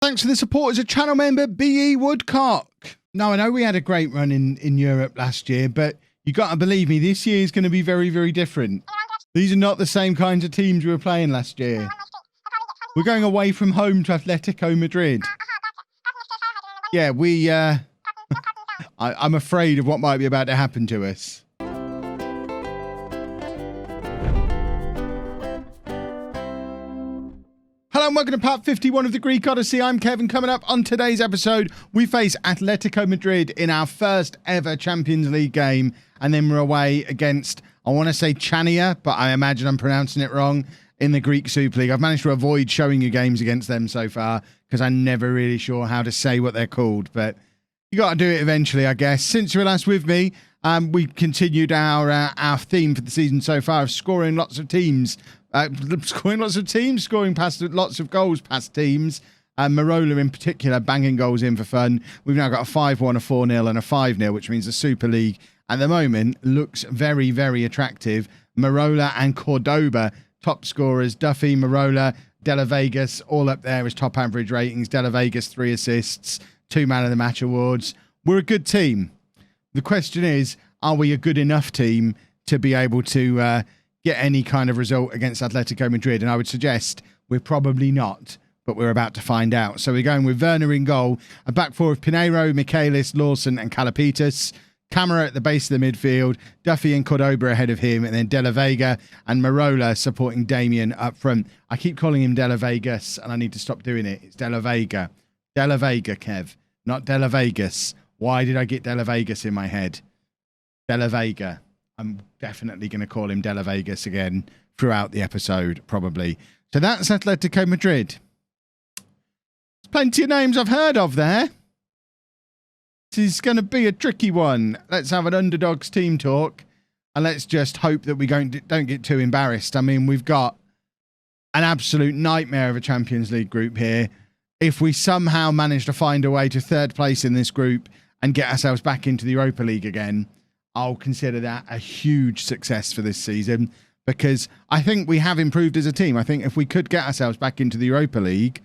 Thanks for the support as a channel member, B.E. Woodcock. Now, I know we had a great run in Europe last year, but you got to believe me, this year is going to be very, very different. These are not the same kinds of teams we were playing last year. We're going away from home to Atletico Madrid. Yeah, I'm afraid of what might be about to happen to us. Hello and welcome to part 51 of the Greek Odyssey. I'm Kevin. Coming up on today's episode, we face Atletico Madrid in our first ever Champions League game. And then we're away against, I want to say Chania, but I imagine I'm pronouncing it wrong, in the Greek Super League. I've managed to avoid showing you games against them so far because I'm never really sure how to say what they're called. But you got to do it eventually, I guess. Since you were last with me, we continued our theme for the season so far of scoring lots of teams. Scoring past lots of goals past teams. Marola in particular, banging goals in for fun. We've now got a 5-1, a 4-0 and a 5-0, which means the Super League at the moment looks very, very attractive. Marola and Cordoba, top scorers. Duffy, Marola, Della Vegas, all up there as top average ratings. Della Vegas, 3 assists, 2 Man of the Match awards. We're a good team. The question is, are we a good enough team to be able to get any kind of result against Atletico Madrid? And I would suggest we're probably not, but we're about to find out. So we're going with Werner in goal, a back four of Pinheiro, Michaelis, Lawson and Calapitas. Camera at the base of the midfield, Duffy and Cordoba ahead of him, and then Della Vega and Marola supporting Damien up front. I keep calling him Della Vegas, and I need to stop doing it. It's Della Vega. Della Vega, Kev, not Della Vegas. Why did I get Della Vegas in my head? Della Vega. I'm definitely going to call him Della Vegas again throughout the episode, probably. So that's Atletico Madrid. There's plenty of names I've heard of there. This is going to be a tricky one. Let's have an underdogs team talk, and let's just hope that we don't get too embarrassed. I mean, we've got an absolute nightmare of a Champions League group here. If we somehow manage to find a way to third place in this group and get ourselves back into the Europa League again, I'll consider that a huge success for this season, because I think we have improved as a team. I think if we could get ourselves back into the Europa League,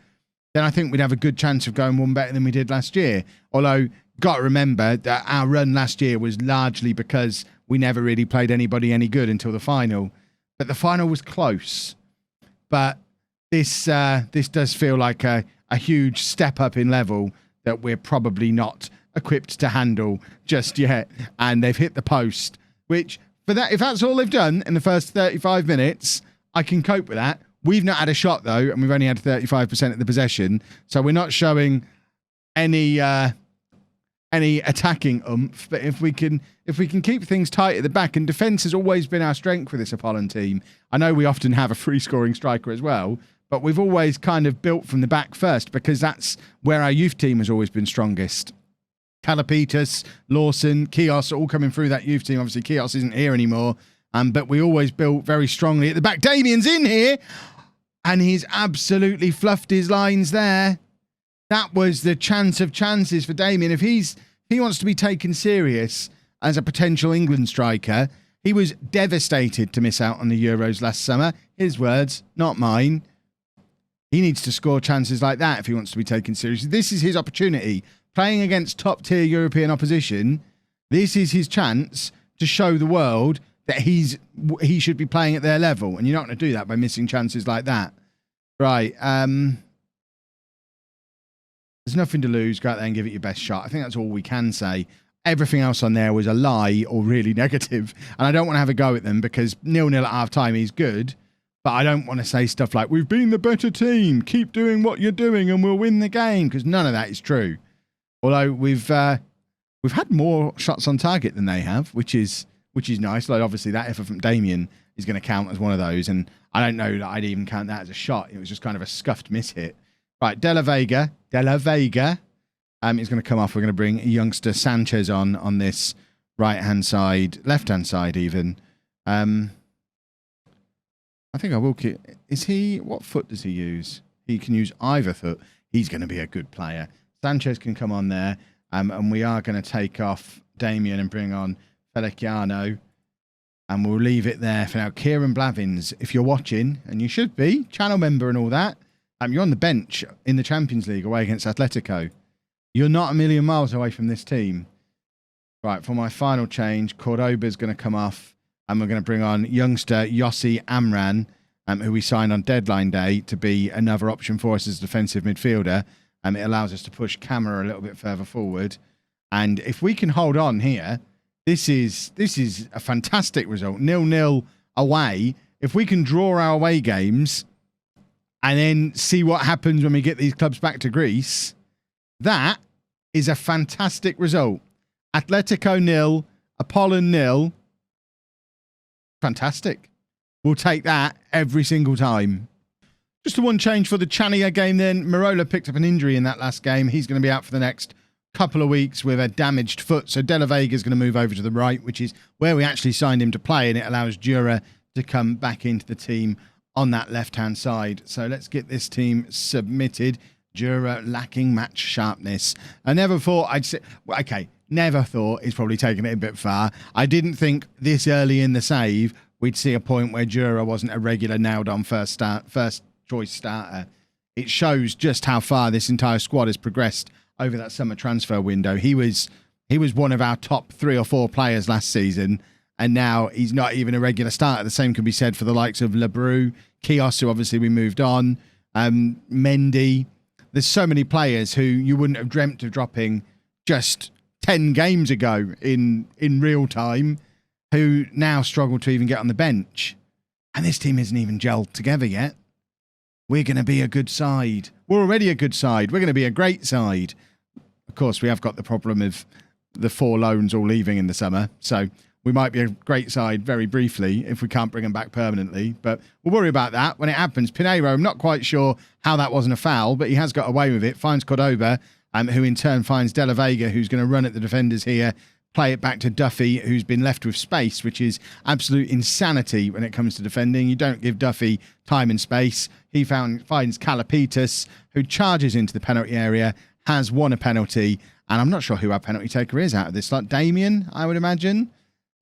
then I think we'd have a good chance of going one better than we did last year. Although, got to remember that our run last year was largely because we never really played anybody any good until the final. But the final was close. But this does feel like a huge step up in level that we're probably not equipped to handle just yet. And they've hit the post, which, for that, if that's all they've done in the first 35 minutes, I can cope with that. We've not had a shot, though, and we've only had 35% of the possession. So we're not showing any attacking oomph. But if we can keep things tight at the back, and defence has always been our strength for this Apollon team. I know we often have a free-scoring striker as well, but we've always kind of built from the back first, because that's where our youth team has always been strongest. Calapitas, Lawson, Kios, all coming through that youth team. Obviously, Kios isn't here anymore, but we always built very strongly at the back. Damien's in here, and he's absolutely fluffed his lines there. That was the chance of chances for Damien. If he wants to be taken serious as a potential England striker, he was devastated to miss out on the Euros last summer. His words, not mine. He needs to score chances like that if he wants to be taken seriously. This is his opportunity. Playing against top-tier European opposition, this is his chance to show the world that he should be playing at their level. And you're not going to do that by missing chances like that. Right. There's nothing to lose. Go out there and give it your best shot. I think that's all we can say. Everything else on there was a lie or really negative. And I don't want to have a go at them, because 0-0 at half-time is good. But I don't want to say stuff like, we've been the better team, keep doing what you're doing and we'll win the game, because none of that is true. Although we've had more shots on target than they have, which is nice. Like, obviously that effort from Damien is going to count as one of those, and I don't know that I'd even count that as a shot. It was just kind of a scuffed miss hit. Right, Della Vega is going to come off. We're going to bring youngster Sanchez on this right-hand side, left-hand side even. I think I will keep... What foot does he use? He can use either foot. He's going to be a good player. Sanchez can come on there, and we are going to take off Damien and bring on Feliciano, and we'll leave it there for now. Kieran Blavins, if you're watching, and you should be, channel member and all that, You're on the bench in the Champions League away against Atletico. You're not a million miles away from this team. Right, for my final change, Cordoba's going to come off, and we're going to bring on youngster Yossi Amran, who we signed on deadline day to be another option for us as a defensive midfielder. It allows us to push Camera a little bit further forward. And if we can hold on here, this is a fantastic result. 0-0 away. If we can draw our away games and then see what happens when we get these clubs back to Greece, that is a fantastic result. Atletico 0, Apollon 0. Fantastic. We'll take that every single time. Just the one change for the Chania game then. Marola picked up an injury in that last game. He's going to be out for the next couple of weeks with a damaged foot. So De La Vega is going to move over to the right, which is where we actually signed him to play, and it allows Jura to come back into the team on that left-hand side. So let's get this team submitted. Jura lacking match sharpness. I never thought I'd say... Okay, never thought is probably taking it a bit far. I didn't think this early in the save we'd see a point where Jura wasn't a regular nailed-on first choice starter. It shows just how far this entire squad has progressed over that summer transfer window. He was one of our top 3 or 4 players last season, and now he's not even a regular starter. The same could be said for the likes of Lebrou, Kios, who obviously we moved on, Mendy. There's so many players who you wouldn't have dreamt of dropping just 10 games ago in real time, who now struggle to even get on the bench. And this team isn't even gelled together yet. We're going to be a good side. We're already a good side. We're going to be a great side. Of course, we have got the problem of the 4 loans all leaving in the summer. So we might be a great side very briefly if we can't bring them back permanently. But we'll worry about that when it happens. Pinheiro, I'm not quite sure how that wasn't a foul, but he has got away with it. Finds Cordoba, who in turn finds De La Vega, who's going to run at the defenders here. Play it back to Duffy, who's been left with space, which is absolute insanity when it comes to defending. You don't give Duffy time and space. He finds Kalapitas, who charges into the penalty area, has won a penalty, and I'm not sure who our penalty taker is out of this. Like Damien, I would imagine.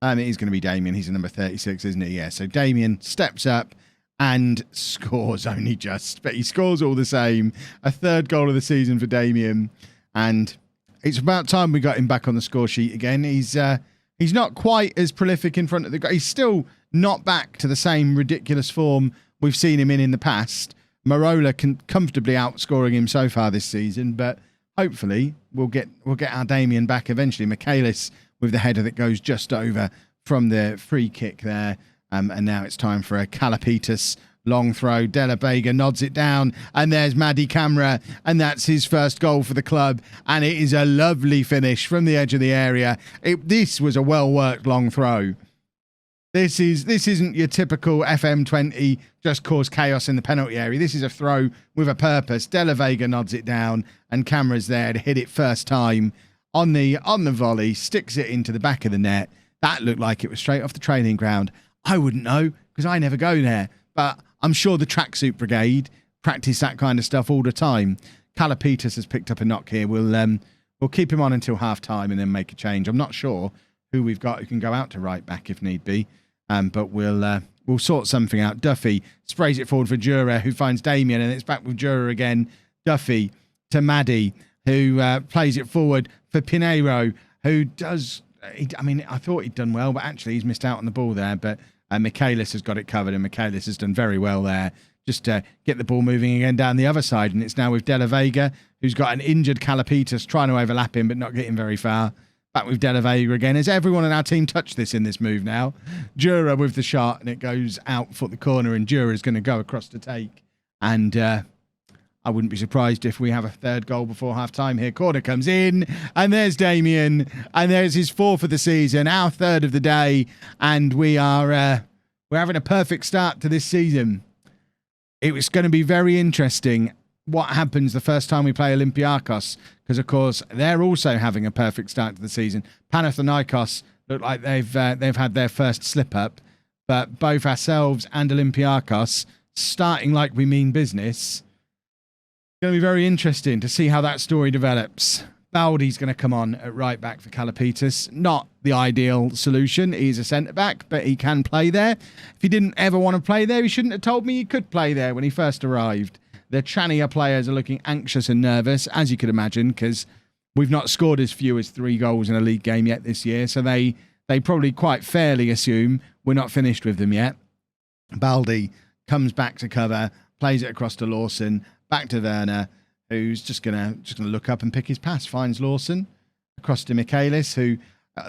It is going to be Damien. He's a number 36, isn't he? Yeah, so Damien steps up and scores only just, but he scores all the same. A 3rd goal of the season for Damien, and it's about time we got him back on the score sheet again. He's not quite as prolific in front of the goal. He's still not back to the same ridiculous form we've seen him in the past. Marola can comfortably outscoring him so far this season, but hopefully we'll get our Damien back eventually. Michaelis with the header that goes just over from the free kick there. And now it's time for a Kalapitas long throw. De La Vega nods it down, and there's Madi Camera, and that's his first goal for the club. And it is a lovely finish from the edge of the area. This was a well-worked long throw. This isn't your typical FM20 just cause chaos in the penalty area. This is a throw with a purpose. De La Vega nods it down, and Camera's there to hit it first time on the volley, sticks it into the back of the net. That looked like it was straight off the training ground. I wouldn't know because I never go there, but I'm sure the tracksuit brigade practice that kind of stuff all the time. Kalapitas has picked up a knock here. We'll keep him on until half time and then make a change. I'm not sure who we've got who can go out to right back if need be, but we'll sort something out. Duffy sprays it forward for Jura, who finds Damien, and it's back with Jura again. Duffy to Maddy, who plays it forward for Pinheiro, who does... I thought he'd done well, but actually he's missed out on the ball there. But Michaelis has got it covered, and Michaelis has done very well there. Just to get the ball moving again down the other side. And it's now with De La Vega, who's got an injured Kalapitas trying to overlap him, but not getting very far. Back with De La Vega again. Has everyone in our team touched this in this move now? Jura with the shot, and it goes out for the corner, and Jura's going to go across to take. And I wouldn't be surprised if we have a 3rd goal before half-time here. Corner comes in, and there's Damien, and there's his 4th of the season, our 3rd of the day, and we're having a perfect start to this season. It was going to be very interesting what happens the first time we play Olympiakos, because, of course, they're also having a perfect start to the season. Panathinaikos look like they've had their first slip-up, but both ourselves and Olympiakos, starting like we mean business... Going to be very interesting to see how that story develops. Baldi's going to come on at right back for Kalapitas. Not the ideal solution. He's a centre back, but he can play there. If he didn't ever want to play there, he shouldn't have told me he could play there when he first arrived. The Chania players are looking anxious and nervous, as you could imagine, because we've not scored as few as 3 goals in a league game yet this year. So they probably quite fairly assume we're not finished with them yet. Baldi comes back to cover, plays it across to Lawson, back to Werner, who's just gonna look up and pick his pass. Finds Lawson across to Michaelis, who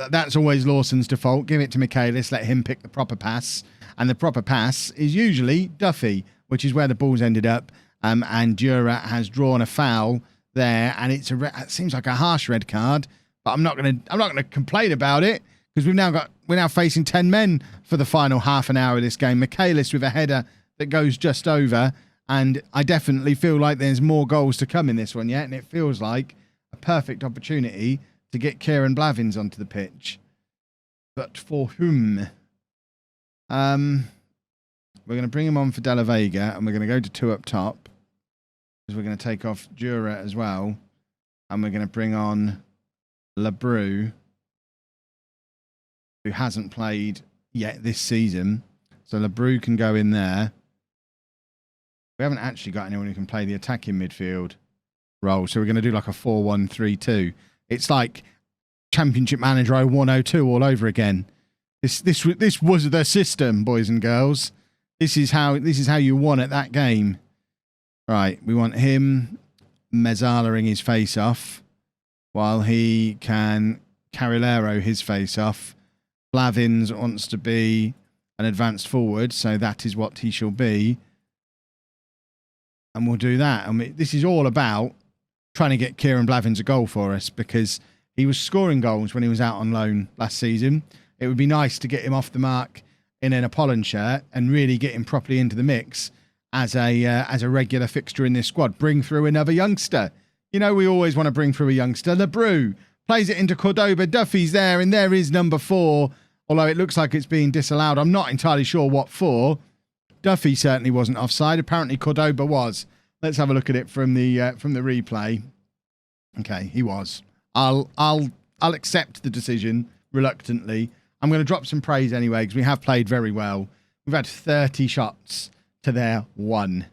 that's always Lawson's default. Give it to Michaelis, let him pick the proper pass, and the proper pass is usually Duffy, which is where the ball's ended up. And Dura has drawn a foul there, and it seems like a harsh red card, but I'm not gonna complain about it because we're now facing 10 men for the final half an hour of this game. Michaelis with a header that goes just over, and I definitely feel like there's more goals to come in this one yet, and it feels like a perfect opportunity to get Kieran Blevins onto the pitch. But for whom? We're going to bring him on for De La Vega, and we're going to go to 2 up top because we're going to take off Dura as well, and we're going to bring on LeBrew, who hasn't played yet this season. So LeBrew can go in there. We haven't actually got anyone who can play the attacking midfield role, so we're going to do like a 4-1-3-2. It's like Championship Manager 0102 all over again. This was the system, boys and girls. This is how you won at that game. Right, we want him Mezzalaing his face off while he can Carrilero his face off. Blevins wants to be an advanced forward, so that is what he shall be. And we'll do that. I mean, this is all about trying to get Kieran Blevins a goal for us because he was scoring goals when he was out on loan last season. It would be nice to get him off the mark in an Apollon shirt and really get him properly into the mix as a regular fixture in this squad. Bring through another youngster. You know, we always want to bring through a youngster. LeBrew plays it into Cordoba. Duffy's there, and there is number 4. Although it looks like it's being disallowed. I'm not entirely sure what for. Duffy certainly wasn't offside. Apparently Cordoba was. Let's have a look at it from the replay. Okay, he was. I'll accept the decision reluctantly. I'm going to drop some praise anyway because we have played very well. We've had 30 shots to their 1.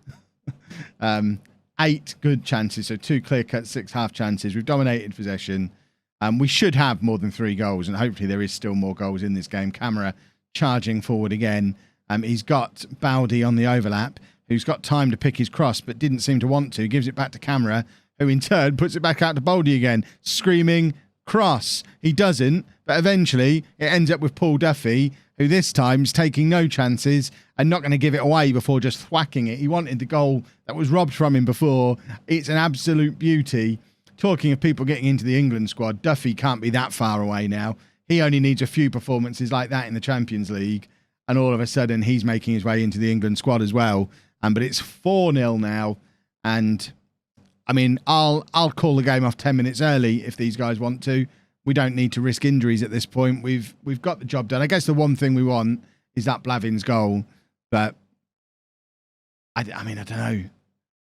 8 good chances, so 2 clear cuts, 6 half chances. We've dominated possession. We should have more than 3 goals, and hopefully there is still more goals in this game. Camera charging forward again. He's got Baldi on the overlap, who's got time to pick his cross, but didn't seem to want to. Gives it back to Camera, who in turn puts it back out to Baldi again, screaming, cross. He doesn't, but eventually it ends up with Paul Duffy, who this time is taking no chances and not going to give it away before just thwacking it. He wanted the goal that was robbed from him before. It's an absolute beauty. Talking of people getting into the England squad, Duffy can't be that far away now. He only needs a few performances like that in the Champions League, and all of a sudden he's making his way into the England squad as well. But it's 4-0 now, and I mean, I'll call the game off 10 minutes early if these guys want to. We don't need to risk injuries at this point. We've got the job done. I guess the one thing we want is that Blevins goal, but I mean, I don't know.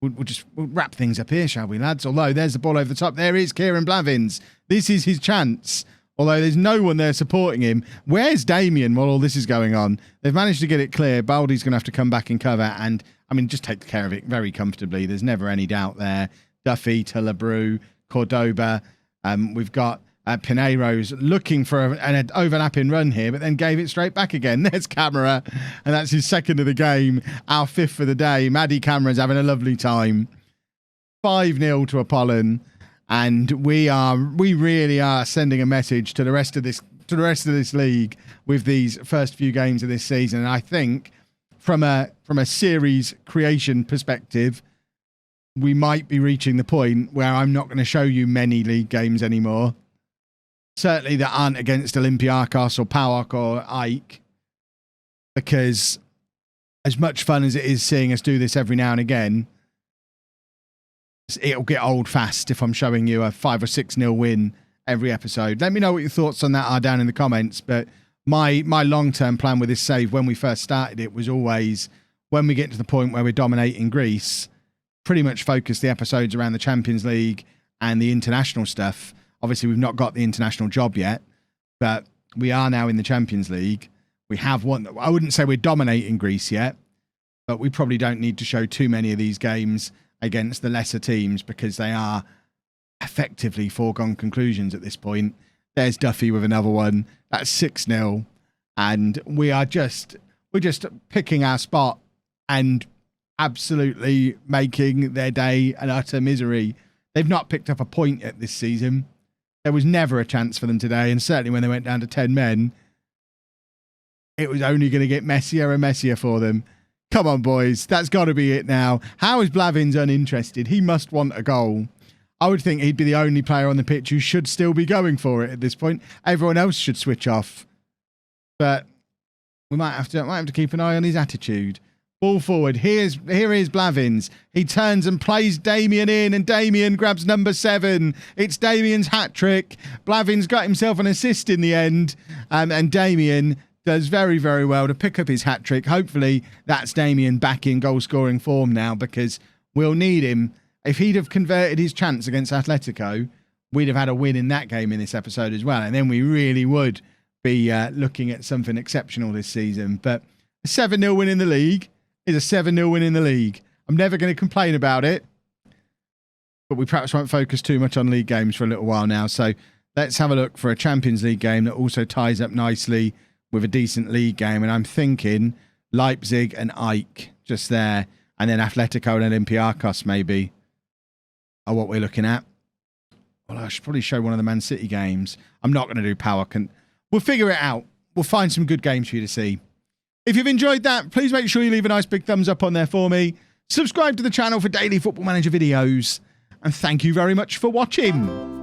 We'll wrap things up here, shall we, lads? Although there's the ball over the top. There is Kieran Blevins. This is his chance. Although there's no one there supporting him. Where's Damien while all this is going on? They've managed to get it clear. Baldi's going to have to come back and cover. And, I mean, just take care of it very comfortably. There's never any doubt there. Duffy to LeBrew, Cordoba. We've got Pineiro's looking for an overlapping run here, but then gave it straight back again. There's Camera, and that's his 2nd of the game, our 5th for the day. Maddie Camera's having a lovely time. 5-0 to Apollon, and we really are sending a message to the rest of this league with these first few games of this season. And I think from a series creation perspective, we might be reaching the point where I'm not going to show you many league games anymore. Certainly that aren't against Olympiacos or PAOK or Ike, because as much fun as it is seeing us do this every now and again, it'll get old fast if I'm showing you a 5 or 6-0 win every episode. Let me know what your thoughts on that are down in the comments, but my long-term plan with this save when we first started it was always, when we get to the point where we're dominating Greece, pretty much focus the episodes around the Champions League and the international stuff. Obviously, we've not got the international job yet, but we are now in the Champions League. We have one. I wouldn't say we're dominating Greece yet, but we probably don't need to show too many of these games against the lesser teams because they are effectively foregone conclusions at this point. There's Duffy with another one. That's 6-0. And we're just picking our spot and absolutely making their day an utter misery. They've not picked up a point yet this season. There was never a chance for them today, and certainly when they went down to 10 men, it was only going to get messier and messier for them. Come on, boys. That's got to be it now. How is Blevins uninterested? He must want a goal. I would think he'd be the only player on the pitch who should still be going for it at this point. Everyone else should switch off. But we might have to keep an eye on his attitude. Ball forward. Here is Blevins. He turns and plays Damien in, and Damien grabs number 7. It's Damien's hat-trick. Blevins got himself an assist in the end, and Damien does very, very well to pick up his hat-trick. Hopefully that's Damien back in goal-scoring form now, because we'll need him. If he'd have converted his chance against Atletico, we'd have had a win in that game in this episode as well, and then we really would be looking at something exceptional this season. But a 7-0 win in the league is a 7-0 win in the league. I'm never going to complain about it, but we perhaps won't focus too much on league games for a little while now. So let's have a look for a Champions League game that also ties up nicely with a decent league game. And I'm thinking Leipzig and Ike just there, and then Atletico and Olympiacos maybe are what we're looking at. Well, I should probably show one of the Man City games. I'm not going to do power. We'll figure it out. We'll find some good games for you to see. If you've enjoyed that, please make sure you leave a nice big thumbs up on there for me. Subscribe to the channel for daily Football Manager videos. And thank you very much for watching.